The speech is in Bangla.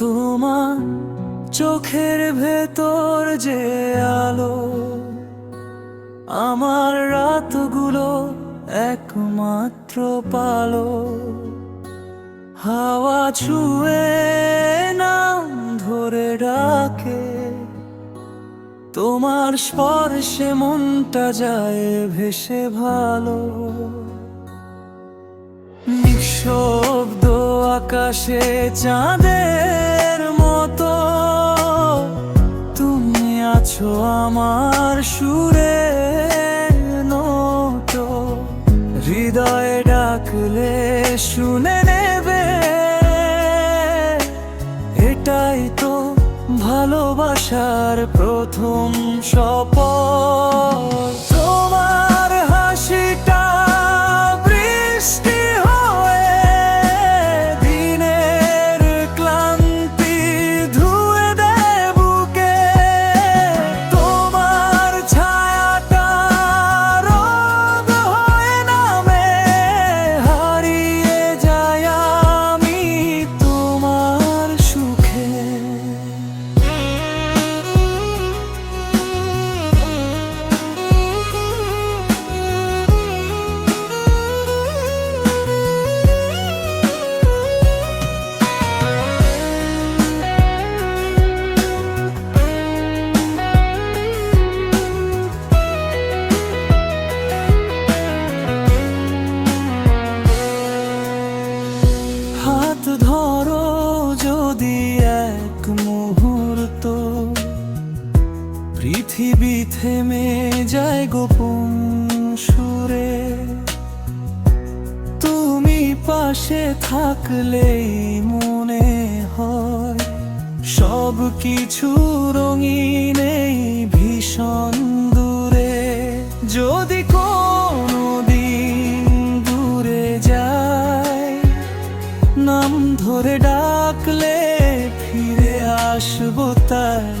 তোমার চোখের ভেতর যে আলো, আমার রাতগুলো একমাত্র পালো। হাওয়া ছুঁয়ে নাম ধরে ডাকে, তোমার স্পর্শে মনটা যায় ভেসে ভালো। নিঃশব্দ আকাশে চাঁদের মতো তুমি আছো আমার সুরে নত। হৃদয়ে ডাকলে শুনে নেবে, এটাই তো ভালোবাসার প্রথম শপথ। তোমার হাসিটা বৃষ্টি হয়ে দিনের ক্লান্তি ধুয়ে দেয় বুকে। তোমার ছায়াটা রোদ হয়ে নামে, হারিয়ে যায় আমি তোমার সুখে। হাত ধরো যদি এক মুহূর্ত, পৃথিবী থেমে যায় গোপন সুরে। তুমি পাশে থাকলেই মনে হয় সব কিছু রঙিন এই ভীষণ দূরে। যদি কোনোদিন দূরে যায়, নাম ধরে ডাকলে ফিরে আসবো তাই।